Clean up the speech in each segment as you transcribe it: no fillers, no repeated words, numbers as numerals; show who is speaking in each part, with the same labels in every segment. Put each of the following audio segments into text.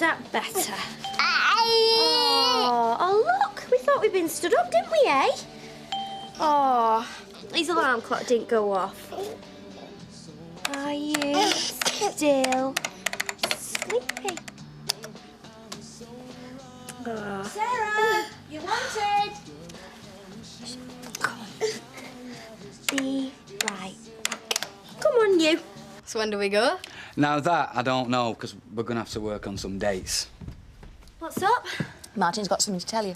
Speaker 1: that better? Oh, look, we thought we'd been stood up, didn't we, eh? Oh, his alarm clock didn't go off. Are you still sleepy? Oh.
Speaker 2: Sarah, you wanted.
Speaker 1: Come on. Be right back. Come on, you.
Speaker 3: So when do we go?
Speaker 4: Now that, I don't know, because we're going to have to work on some dates.
Speaker 1: What's up?
Speaker 2: Martin's got something to tell you.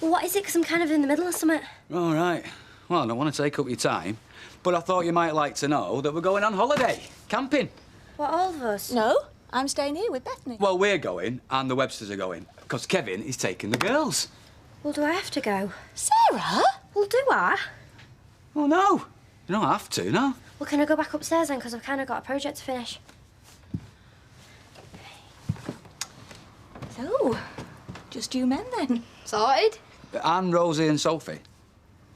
Speaker 1: Well, what is it? Because I'm kind of in the middle of something.
Speaker 4: All right. Well, I don't want to take up your time, but I thought you might like to know that we're going on holiday, camping.
Speaker 1: What, all of us?
Speaker 2: No, I'm staying here with Bethany.
Speaker 4: Well, we're going, and the Websters are going, because Kevin is taking the girls.
Speaker 1: Well, do I have to go?
Speaker 2: Sarah?
Speaker 1: Well, do I?
Speaker 4: Well, no. You don't have to, no.
Speaker 1: Well, can I go back upstairs then? Because I've kind of got a project to finish.
Speaker 2: So, just you men then?
Speaker 3: Sorted?
Speaker 4: And Rosie and Sophie.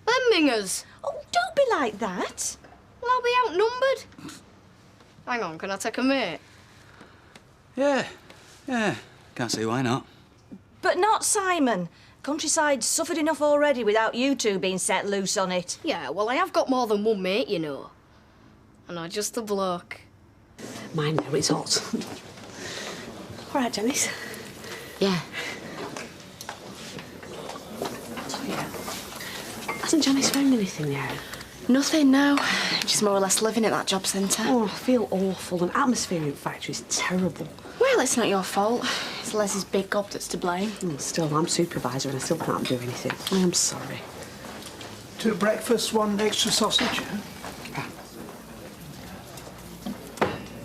Speaker 3: Them mingers.
Speaker 2: Oh, don't be like that.
Speaker 3: Well, I'll be outnumbered. Hang on, can I take a mate?
Speaker 4: Yeah. Can't see why not.
Speaker 2: But not Simon. Countryside's suffered enough already without you two being set loose on it.
Speaker 3: Yeah, well, I have got more than one mate, you know. And I'm just a bloke.
Speaker 5: Mine now, it's hot. All right, Janice.
Speaker 3: Yeah.
Speaker 5: Hasn't Janice found anything yet?
Speaker 6: Nothing, no. Just more or less living at that job centre.
Speaker 5: Oh, I feel awful. An atmosphere in factory is terrible.
Speaker 6: Well, it's not your fault. It's Leslie's big gob that's to blame.
Speaker 5: Still, I'm supervisor and I still can't do anything. I am sorry.
Speaker 7: To breakfast, one extra sausage.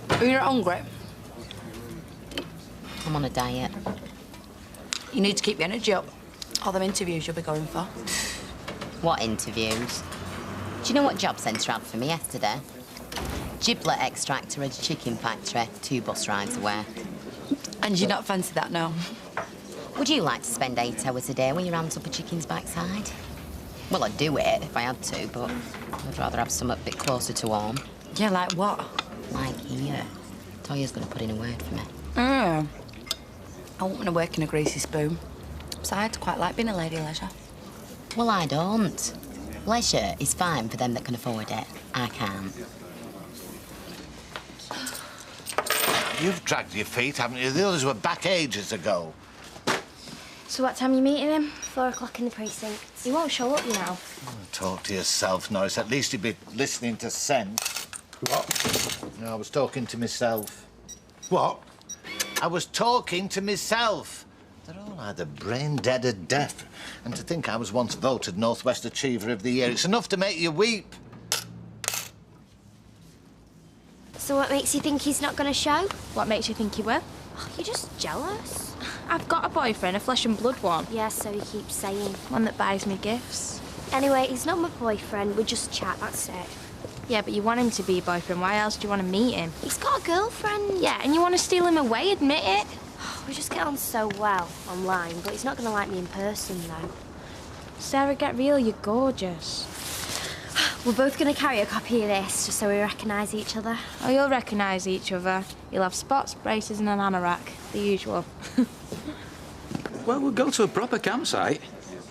Speaker 6: Are you not hungry?
Speaker 8: I'm on a diet.
Speaker 6: You need to keep your energy up. All them interviews you'll be going for.
Speaker 8: What interviews? Do you know what job centre had for me yesterday? Giblet extractor at a chicken factory, 2 bus rides away.
Speaker 6: And you not fancy that, no?
Speaker 8: Would you like to spend 8 hours a day with your hands up a chicken's backside? Well, I'd do it if I had to, but I'd rather have something a bit closer to home.
Speaker 6: Yeah, like what?
Speaker 8: Like here. Toya's going to put in a word for me.
Speaker 6: I won't want to work in a greasy spoon. Besides, I quite like being a lady of leisure.
Speaker 8: Well, I don't. Leisure is fine for them that can afford it. I can't.
Speaker 9: You've dragged your feet, haven't you? The others were back ages ago.
Speaker 1: So what time are you meeting him? 4 o'clock in the precinct.
Speaker 6: He won't show up, you know.
Speaker 9: Talk to yourself, Norris. At least you'd be listening to sense.
Speaker 7: What?
Speaker 9: No, I was talking to myself.
Speaker 7: What?
Speaker 9: I was talking to myself. They're all either brain dead or deaf. And to think I was once voted North West Achiever of the Year, it's enough to make you weep.
Speaker 1: So what makes you think he's not going to show?
Speaker 10: What makes you think he will?
Speaker 1: Oh, you're just jealous.
Speaker 10: I've got a boyfriend, a flesh and blood one.
Speaker 1: Yeah, so he keeps saying.
Speaker 10: One that buys me gifts.
Speaker 1: Anyway, he's not my boyfriend. We just chat, that's it.
Speaker 10: Yeah, but you want him to be your boyfriend. Why else do you want to meet him?
Speaker 1: He's got a girlfriend.
Speaker 10: Yeah, and you want to steal him away, admit it.
Speaker 1: We just get on so well online, but he's not going to like me in person, though.
Speaker 10: Sarah, get real. You're gorgeous.
Speaker 1: We're both going to carry a copy of this, just so we recognise each other.
Speaker 10: Oh, you'll recognise each other. You'll have spots, braces and an anorak. The usual.
Speaker 4: Well, we'll go to a proper campsite.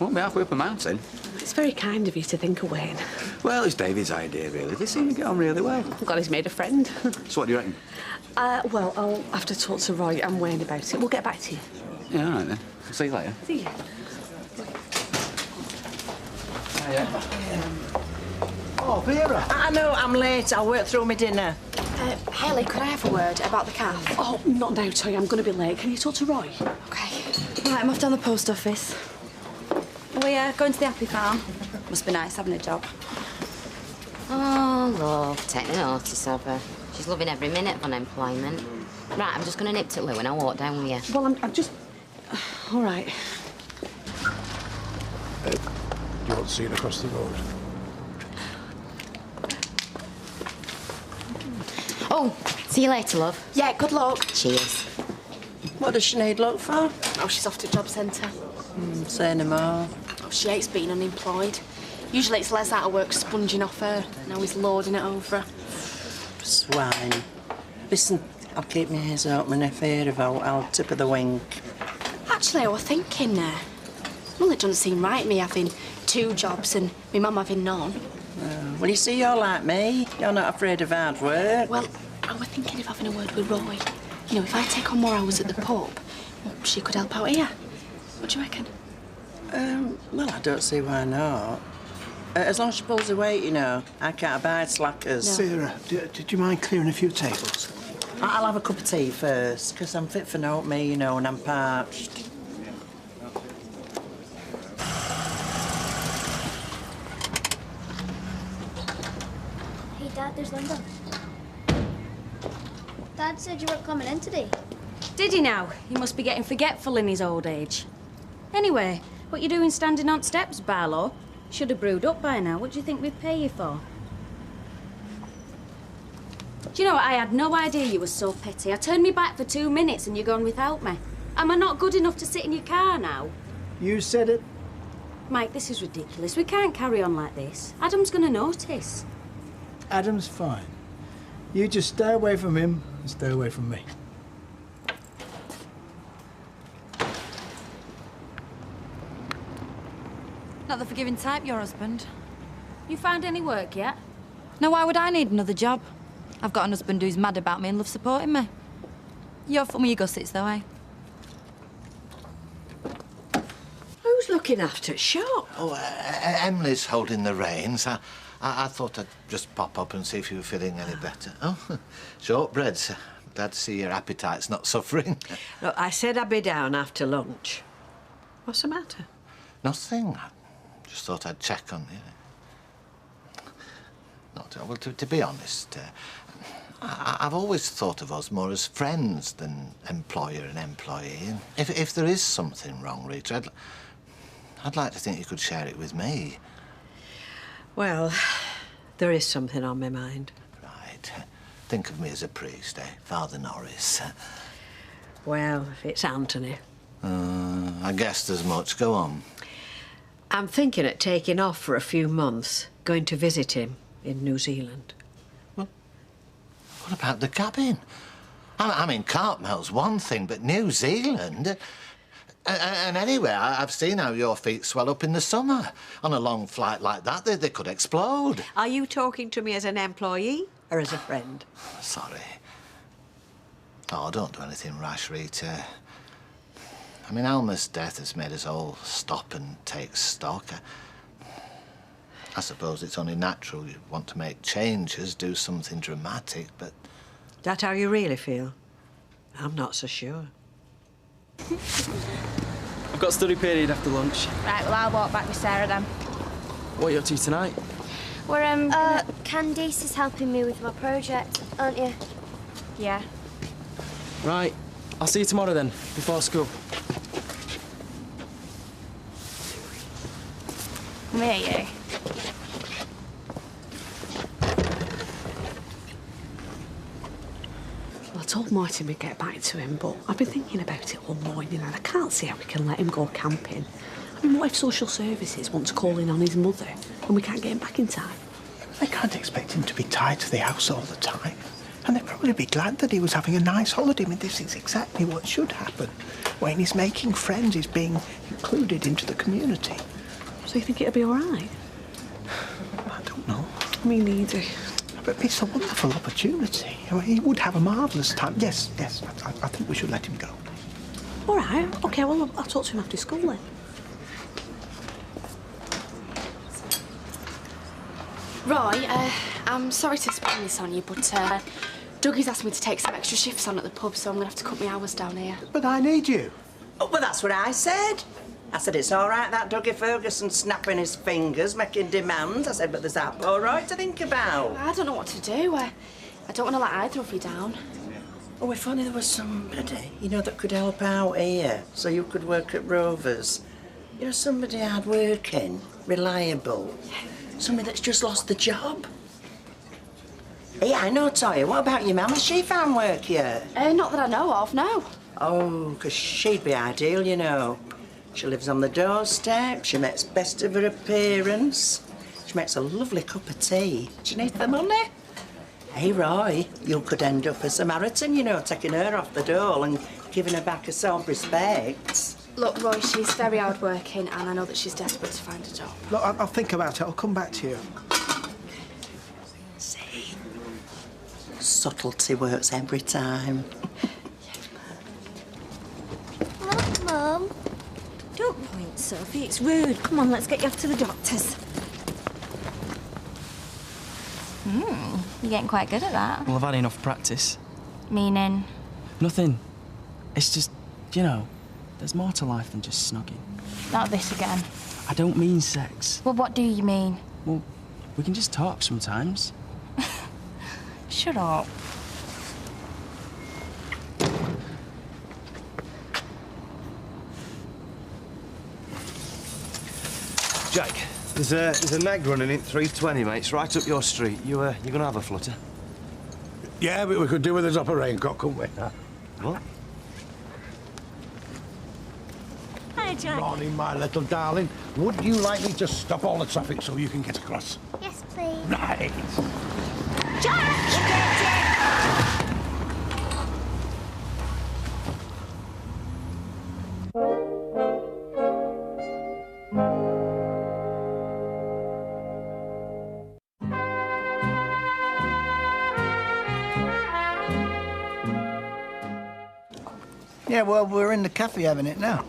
Speaker 4: Won't be halfway up a mountain.
Speaker 5: It's very kind of you to think of Wayne.
Speaker 4: Well, it's David's idea, really. They seem to get on really well.
Speaker 5: I'm glad he's made a friend.
Speaker 4: So what do you reckon?
Speaker 5: Well, I'll have to talk to Roy and Wayne about it. We'll get back to you.
Speaker 4: Yeah, all right, then. I'll see you later.
Speaker 5: See you.
Speaker 7: Oh, Vera.
Speaker 2: I know I'm late. I'll work through my dinner.
Speaker 6: Haley, could I have a word about the calf?
Speaker 5: Oh, not now, Toy. I'm going to be late. Can you talk to Roy?
Speaker 6: OK. Right, I'm off down the post office. Oh, yeah, going to the Happy Farm. Must be nice having a job.
Speaker 8: Oh, love, take notice of her. She's loving every minute of unemployment. Right, I'm just going to nip to Lou and I'll walk down with you.
Speaker 5: Well, I'm just... All right.
Speaker 7: Do you want to see it across the road?
Speaker 8: Oh, see you later, love.
Speaker 6: Yeah, good luck.
Speaker 8: Cheers.
Speaker 2: What does Sinead look for?
Speaker 6: Oh, she's off to job centre.
Speaker 2: Say no more.
Speaker 6: Oh, she hates being unemployed. Usually it's Les out of work sponging off her. Now he's lording it over her.
Speaker 2: Swine. Listen,
Speaker 11: I'll keep my ears open if I hear a vote. I'll tip of the wink.
Speaker 10: Actually, I was thinking, well, it doesn't seem right, me having 2 jobs and my mum having none.
Speaker 11: Well, you see, you're like me. You're not afraid of hard work.
Speaker 10: Well, I was thinking of having a word with Roy. You know, if I take on more hours at the pub, well, she could help out here. What do you reckon?
Speaker 11: Well, I don't see why not. As long as she pulls her weight, you know. I can't abide slackers.
Speaker 7: No. Sarah, did you mind clearing a few tables?
Speaker 11: I'll have a cup of tea first, because I'm fit for naught, me, you know, and I'm parched.
Speaker 1: Hey, Dad, there's Linda. Dad said you weren't coming in today.
Speaker 2: Did he now? He must be getting forgetful in his old age. Anyway, what you doing standing on steps, Barlow? Should have brewed up by now. What do you think we'd pay you for? Do you know what? I had no idea you were so petty. I turned me back for 2 minutes and you're gone without me. Am I not good enough to sit in your car now?
Speaker 7: You said it.
Speaker 2: Mike, this is ridiculous. We can't carry on like this. Adam's going to notice.
Speaker 7: Adam's fine. You just stay away from him and stay away from me.
Speaker 6: Not the forgiving type, your husband.
Speaker 2: You found any work yet?
Speaker 6: No, why would I need another job? I've got an husband who's mad about me and loves supporting me. You're fun with your gussets, though, eh?
Speaker 5: Who's looking after shop?
Speaker 9: Oh, Emily's holding the reins. I thought I'd just pop up and see if you were feeling any better. Oh, shortbreads. Glad to see your appetite's not suffering.
Speaker 5: Look, I said I'd be down after lunch. What's the matter?
Speaker 9: Nothing. Just thought I'd check on you. Well, to be honest, I've always thought of us more as friends than employer and employee. And if there is something wrong, Rita, I'd like to think you could share it with me.
Speaker 5: Well, there is something on my mind.
Speaker 9: Right. Think of me as a priest, eh? Father Norris.
Speaker 5: Well, it's Anthony.
Speaker 9: I guessed as much. Go on.
Speaker 5: I'm thinking of taking off for a few months, going to visit him in New Zealand.
Speaker 9: Well, what about the cabin? I mean, Cartmel's one thing, but New Zealand... And anyway, I've seen how your feet swell up in the summer. On a long flight like that, they could explode.
Speaker 5: Are you talking to me as an employee or as a friend?
Speaker 9: Sorry. Oh, don't do anything rash, Rita. I mean, Alma's death has made us all stop and take stock. I suppose it's only natural you want to make changes, do something dramatic, but...
Speaker 5: That how you really feel? I'm not so sure.
Speaker 12: I've got study period after lunch.
Speaker 10: Right, well, I'll walk back with Sarah then.
Speaker 12: What are you up to tonight?
Speaker 10: We're,
Speaker 1: Candice is helping me with my project, aren't you?
Speaker 10: Yeah.
Speaker 12: Right. I'll see you tomorrow then, before school.
Speaker 10: Me?
Speaker 5: I told Martin we'd get back to him, but I've been thinking about it all morning and I can't see how we can let him go camping. I mean, what if social services want to call in on his mother and we can't get him back in time?
Speaker 7: They can't expect him to be tied to the house all the time. And they'd probably be glad that he was having a nice holiday. I mean, this is exactly what should happen. When he's making friends, he's being included into the community.
Speaker 5: So you think it'll be all right?
Speaker 7: I don't know.
Speaker 5: Me neither.
Speaker 7: But it's a wonderful opportunity. I mean, he would have a marvellous time. Yes, I think we should let him go.
Speaker 5: All right. OK, well, I'll talk to him after school then.
Speaker 10: Roy, I'm sorry to spring this on you, but Dougie's asked me to take some extra shifts on at the pub, so I'm going to have to cut my hours down here.
Speaker 7: But I need you.
Speaker 11: Oh, well, that's what I said. I said, it's all right, that Dougie Ferguson snapping his fingers, making demands. I said, but there's that all right to think about.
Speaker 10: I don't know what to do. I don't want to let either of you down.
Speaker 11: Oh, if only there was somebody, you know, that could help out here, so you could work at Rovers. You know, somebody hard-working, reliable, somebody that's just lost the job. Hey, I know, Toya, what about your mum? Has she found work yet?
Speaker 10: Not that I know of, no.
Speaker 11: Oh, because she'd be ideal, you know. She lives on the doorstep, she makes best of her appearance, she makes a lovely cup of tea. Do you need the money? Hey, Roy, you could end up as Samaritan, you know, taking her off the dole and giving her back a self-respect.
Speaker 10: Look, Roy, she's very hardworking, and I know that she's desperate to find a job.
Speaker 7: Look, I'll think about it. I'll come back to you.
Speaker 11: See? Subtlety works every time.
Speaker 1: Look, Mum.
Speaker 2: Don't point, Sophie. It's rude. Come on, let's get you off to the doctor's.
Speaker 6: You're getting quite good at that.
Speaker 12: Well, I've had enough practice.
Speaker 6: Meaning?
Speaker 12: Nothing. It's just, you know, there's more to life than just snogging.
Speaker 6: Not this again.
Speaker 12: I don't mean sex.
Speaker 6: Well, what do you mean?
Speaker 12: Well, we can just talk sometimes.
Speaker 6: Shut up.
Speaker 13: Jack, there's a nag running in 320, mate. It's right up your street. You're gonna have a flutter?
Speaker 14: Yeah, but we could do with a drop of raincock, couldn't we?
Speaker 13: What?
Speaker 2: Hi, Jack.
Speaker 14: Morning, my little darling. Would you like me to stop all the traffic so you can get across?
Speaker 1: Yes, please.
Speaker 14: Right.
Speaker 15: Yeah, well, we're in the cafe having it now.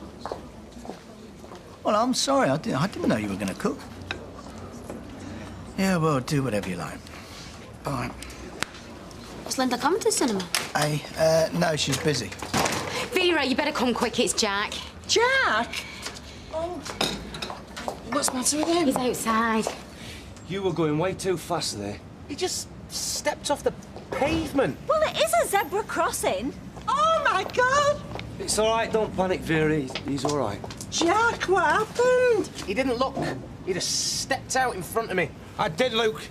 Speaker 15: Well, I'm sorry. I didn't know you were going to cook. Yeah, well, do whatever you like. Bye.
Speaker 10: Is Linda coming to the cinema?
Speaker 15: Hey, no, she's busy.
Speaker 3: Vera, you better come quick. It's Jack.
Speaker 11: Jack?
Speaker 3: Oh.
Speaker 11: What's the matter with him?
Speaker 3: He's outside.
Speaker 13: You were going way too fast there. He just stepped off the pavement.
Speaker 2: Well, it is a zebra crossing.
Speaker 11: Oh, my God!
Speaker 13: It's all right. Don't panic, Vera. He's all right.
Speaker 11: Jack, what happened?
Speaker 13: He didn't look. He just stepped out in front of me.
Speaker 14: I did, Luke.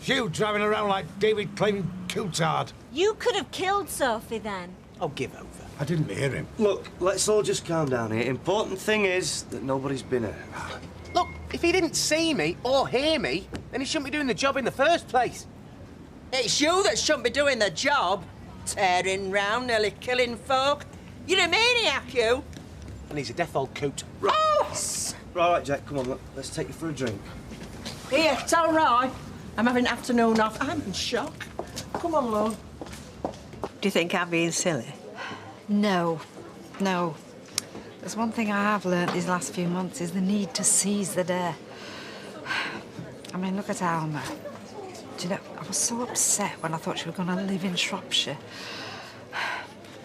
Speaker 14: You driving around like David claiming Coulthard.
Speaker 2: You could have killed Sophie then.
Speaker 14: Oh, give over. I didn't hear him.
Speaker 13: Look, let's all just calm down here. Important thing is that nobody's been hurt.
Speaker 16: Look, if he didn't see me or hear me, then he shouldn't be doing the job in the first place.
Speaker 11: It's you that shouldn't be doing the job. Tearing round, nearly killing folk. You're a maniac, you.
Speaker 16: And he's a deaf old coot.
Speaker 11: Oh!
Speaker 13: Right, Jack, come on, let's take you for a drink.
Speaker 11: Here, tell Roy. I'm having afternoon off. I'm in shock. Come on, love.
Speaker 5: Do you think I'm being silly?
Speaker 17: No. There's one thing I have learnt these last few months is the need to seize the day. I mean, look at Alma. Do you know, I was so upset when I thought she was going to live in Shropshire.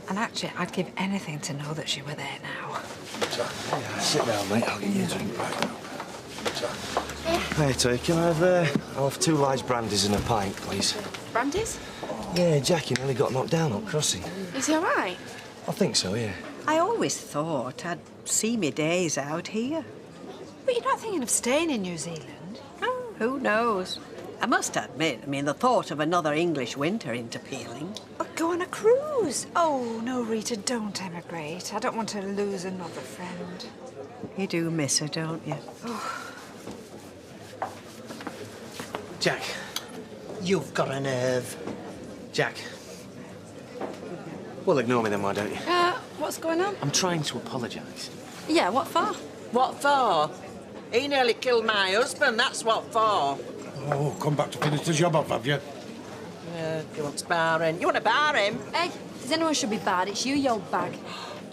Speaker 17: And actually, I'd give anything to know that she were there now.
Speaker 13: Yeah, sit down, mate. I'll get you a drink back. Hey, Toy, can I I'll have 2 large brandies and a pint, please?
Speaker 10: Brandy's?
Speaker 13: Yeah, Jackie nearly got knocked down up crossing.
Speaker 10: Is he all right?
Speaker 13: I think so, yeah.
Speaker 5: I always thought I'd see me days out here.
Speaker 17: But you're not thinking of staying in New Zealand?
Speaker 5: Oh, who knows? I must admit, I mean, the thought of another English winter ain't appealing.
Speaker 17: Or go on a cruise? Oh, no, Rita, don't emigrate. I don't want to lose another friend.
Speaker 5: You do miss her, don't you?
Speaker 17: Oh.
Speaker 16: Jack.
Speaker 11: You've got a nerve.
Speaker 16: Jack. Well, ignore me then, why don't you?
Speaker 10: What's going on?
Speaker 16: I'm trying to apologise.
Speaker 10: Yeah, what for?
Speaker 11: What for? He nearly killed my husband, that's what for.
Speaker 14: Oh, come back to finish the job off, have you?
Speaker 11: Yeah, he wants barring. You want to bar him?
Speaker 6: Hey, if anyone should be barred, it's you, you old bag. He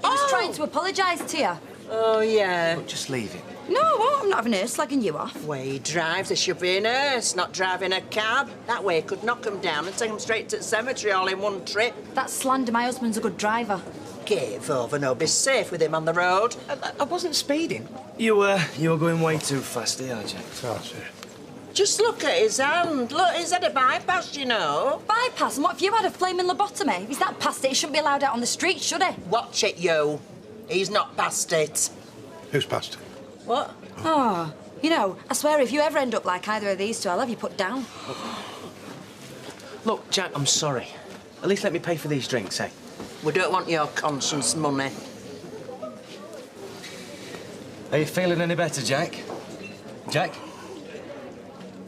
Speaker 6: was trying to apologise to you.
Speaker 11: Oh, yeah.
Speaker 16: Look, just leave it.
Speaker 6: No, I won't. I'm not having her slagging you off.
Speaker 11: Way he drives, there should be a nurse, not driving a cab. That way he could knock him down and take him straight to the cemetery all in one trip.
Speaker 6: That's slander. My husband's a good driver.
Speaker 11: Give over, no. Be safe with him on the road.
Speaker 16: I wasn't speeding.
Speaker 13: You were going way too fast here, Jack.
Speaker 14: That's it.
Speaker 11: Just look at his hand. Look, he's had a bypass, you know.
Speaker 6: Bypass? And what if you had a flaming lobotomy? If he's that past it, he shouldn't be allowed out on the street, should he?
Speaker 11: Watch it, you. He's not past it.
Speaker 14: Who's past?
Speaker 11: What?
Speaker 6: Oh, you know, I swear if you ever end up like either of these two, I'll have you put down.
Speaker 16: Look, Jack, I'm sorry. At least let me pay for these drinks, eh?
Speaker 11: We don't want your conscience money.
Speaker 13: Are you feeling any better, Jack? Jack?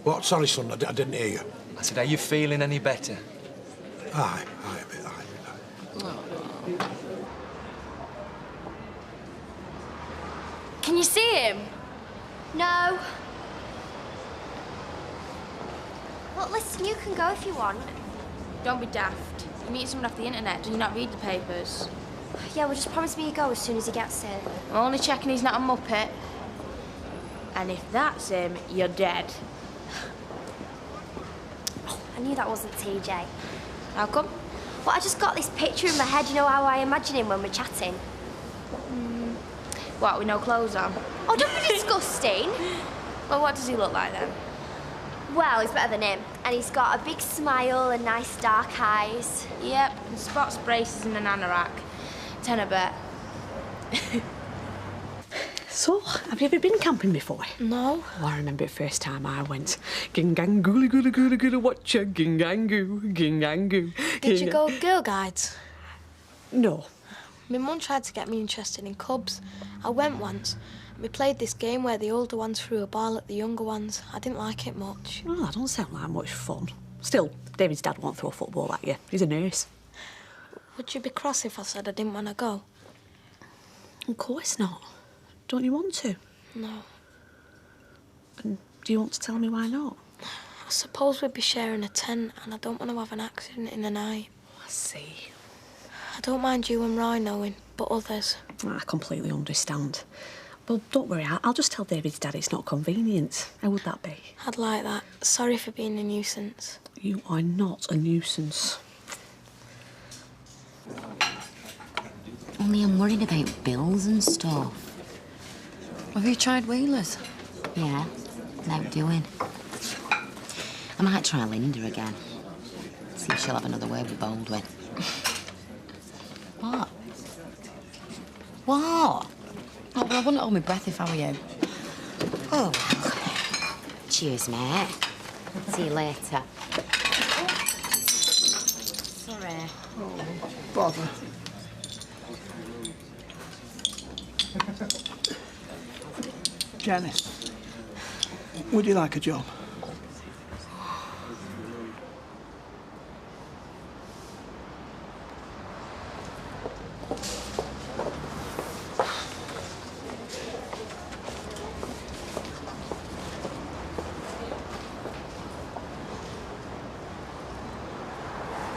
Speaker 14: What? Sorry, son, I didn't hear you.
Speaker 13: I said, are you feeling any better?
Speaker 14: Aye, a bit.
Speaker 10: Can you see him?
Speaker 1: No. Well, listen, you can go if you want.
Speaker 10: Don't be daft. You meet someone off the internet. Do you not read the papers?
Speaker 1: Yeah, well, just promise me you go as soon as he gets here.
Speaker 10: I'm only checking he's not a muppet. And if that's him, you're dead.
Speaker 1: I knew that wasn't TJ.
Speaker 10: How come?
Speaker 1: Well, I just got this picture in my head, you know how I imagine him when we're chatting.
Speaker 10: What, with no clothes on?
Speaker 1: Oh, don't be disgusting.
Speaker 10: Well, what does he look like then?
Speaker 1: Well, he's better than him. And he's got a big smile and nice dark eyes.
Speaker 10: Yep, and spots, braces and an anorak. 10 a bet.
Speaker 5: So, have you ever been camping before?
Speaker 10: No.
Speaker 5: Well, I remember the first time I went. Ging-gang-goo, goo-da-goo-da-goo-da, watch a ging-gang-goo, ging-gang-goo.
Speaker 18: Did you go Girl Guides?
Speaker 5: No.
Speaker 18: My mum tried to get me interested in cubs. I went once. We played this game where the older ones threw a ball at the younger ones. I didn't like it much.
Speaker 5: Oh, that don't sound like much fun. Still, David's dad won't throw a football at you. He's a nurse.
Speaker 18: Would you be cross if I said I didn't want to go?
Speaker 5: Of course not. Don't you want to?
Speaker 18: No.
Speaker 5: And do you want to tell me why not?
Speaker 18: I suppose we'd be sharing a tent and I don't want to have an accident in the night.
Speaker 5: I see.
Speaker 18: I don't mind you and Roy knowing, but others.
Speaker 5: I completely understand. Well, don't worry, I'll just tell David's dad it's not convenient. How would that be?
Speaker 18: I'd like that. Sorry for being a nuisance.
Speaker 5: You are not a nuisance.
Speaker 8: Only I'm worried about bills and stuff.
Speaker 6: Have you tried Wheelers?
Speaker 8: Yeah, without doing. I might try Linda again. See if she'll have another word with Baldwin. What? What? Oh, well, I wouldn't hold my breath if I were you. Oh, well. Cheers, mate. See you later. Sorry.
Speaker 7: Oh, bother. Janice, would you like a job?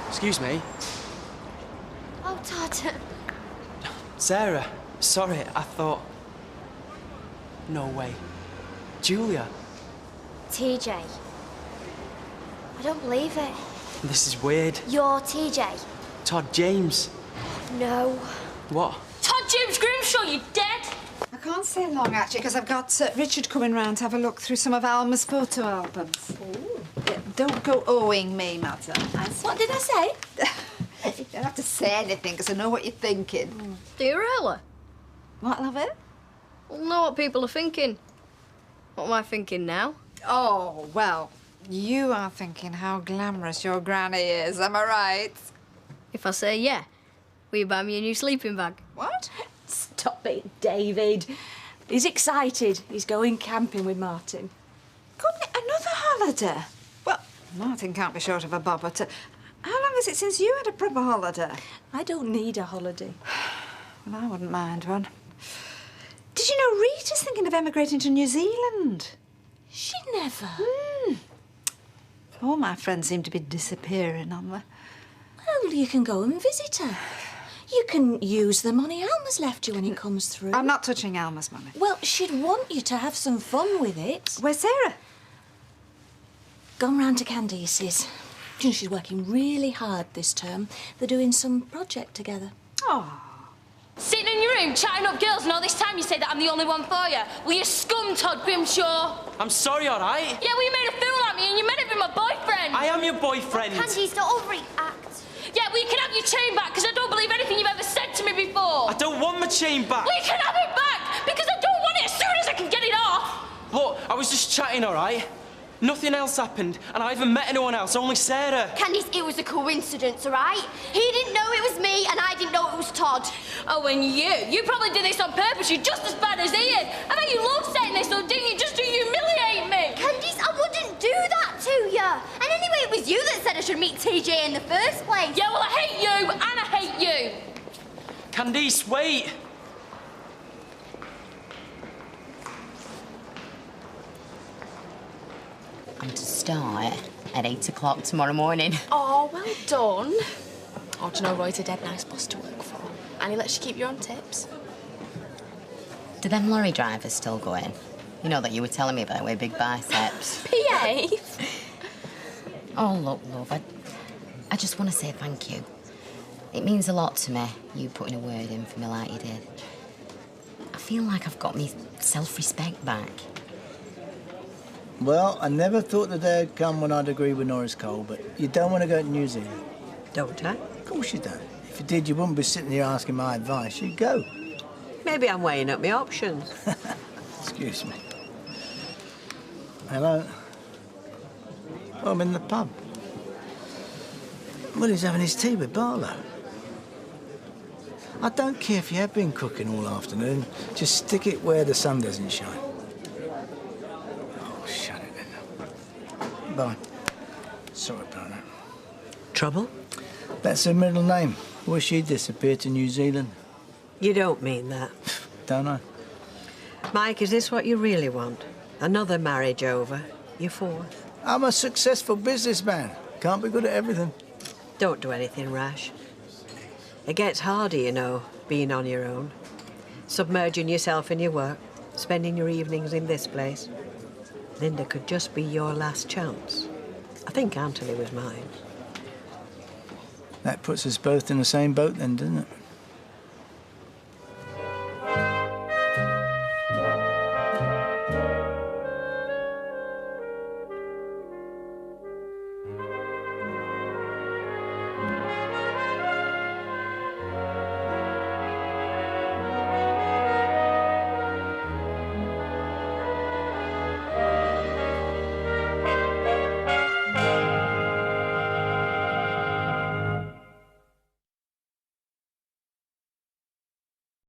Speaker 12: Excuse me.
Speaker 1: Oh, Dad.
Speaker 12: Sarah, sorry, I thought... No way. Julia.
Speaker 1: TJ. I don't believe it.
Speaker 12: This is weird.
Speaker 1: You're TJ.
Speaker 12: Todd James.
Speaker 1: No.
Speaker 12: What?
Speaker 10: Todd James Grimshaw, you dead?
Speaker 17: I can't stay long, actually, because I've got Richard coming round to have a look through some of Alma's photo albums. Yeah, don't go owing me, madam.
Speaker 10: What did I say?
Speaker 17: You don't have to say anything, because I know what you're thinking.
Speaker 3: Do you really?
Speaker 17: What, love it?
Speaker 3: Well, know what people are thinking. What am I thinking now?
Speaker 17: Oh, well, you are thinking how glamorous your granny is, am I right?
Speaker 3: If I say yeah, will you buy me a new sleeping bag?
Speaker 17: What?
Speaker 2: Stop it, David. He's excited. He's going camping with Martin.
Speaker 17: Couldn't it another holiday? Well, Martin can't be short of a bob, but how long is it since you had a proper holiday?
Speaker 2: I don't need a holiday.
Speaker 17: Well, I wouldn't mind one. Did you know Rita's thinking of emigrating to New Zealand?
Speaker 2: She never.
Speaker 17: All my friends seem to be disappearing on me.
Speaker 2: Well, you can go and visit her. You can use the money Alma's left you when it comes through.
Speaker 17: I'm not touching Alma's money.
Speaker 2: Well, she'd want you to have some fun with it.
Speaker 17: Where's Sarah?
Speaker 2: Gone round to Candice's. You know, she's working really hard this term. They're doing some project together.
Speaker 17: Oh.
Speaker 10: Sitting in your room, chatting up girls, and all this time you say that I'm the only one for you. Well, you scum, Todd Grimshaw.
Speaker 12: I'm sorry, all right?
Speaker 10: Yeah, well, you made a fool out of me and you meant to be my boyfriend.
Speaker 12: I am your boyfriend.
Speaker 1: Candice, don't overreact.
Speaker 10: Yeah, well, you can have your chain back, because I don't believe anything you've ever said to me before.
Speaker 12: I don't want my chain back.
Speaker 10: Well, you can have it back, because I don't want it as soon as I can get it off.
Speaker 12: Look, I was just chatting, all right? Nothing else happened, and I haven't met anyone else, only Sarah.
Speaker 1: Candice, it was a coincidence, all right? He didn't know it was me, and I didn't know it was Todd.
Speaker 10: Oh, and you probably did this on purpose. You're just as bad as he is. I bet you love saying this, though, didn't you, just to humiliate me?
Speaker 1: Candice, I wouldn't do that to you. And anyway, it was you that said I should should meet TJ in the first place.
Speaker 10: Yeah, well, I hate you, and I hate you.
Speaker 12: Candice, wait.
Speaker 8: I'm to start at 8 o'clock tomorrow morning.
Speaker 10: Oh, well done. Oh, do you know Roy's a dead nice boss to work for? And he lets you keep your own tips.
Speaker 8: Do them lorry drivers still go in? You know that you were telling me about with big biceps.
Speaker 10: PA?
Speaker 8: Oh, look, love, I just want to say thank you. It means a lot to me, you putting a word in for me like you did. I feel like I've got me self-respect back.
Speaker 15: Well, I never thought the day would come when I'd agree with Norris Cole, but you don't want to go to New Zealand.
Speaker 19: Don't I?
Speaker 15: Of course you don't. If you did, you wouldn't be sitting here asking my advice. You'd go.
Speaker 19: Maybe I'm weighing up my options.
Speaker 15: Excuse me. Hello. Oh, I'm in the pub. Well, he's having his tea with Barlow. I don't care if you have been cooking all afternoon. Just stick it where the sun doesn't shine. Oh, shut it then. Bye. Sorry about that.
Speaker 19: Trouble?
Speaker 15: That's her middle name. Will she disappear to New Zealand?
Speaker 19: You don't mean that.
Speaker 15: Don't I?
Speaker 19: Mike, is this what you really want? Another marriage over? Your fourth?
Speaker 15: I'm a successful businessman. Can't be good at everything.
Speaker 19: Don't do anything rash. It gets harder, you know, being on your own. Submerging yourself in your work, spending your evenings in this place. Linda could just be your last chance. I think Anthony was mine.
Speaker 15: That puts us both in the same boat then, doesn't it?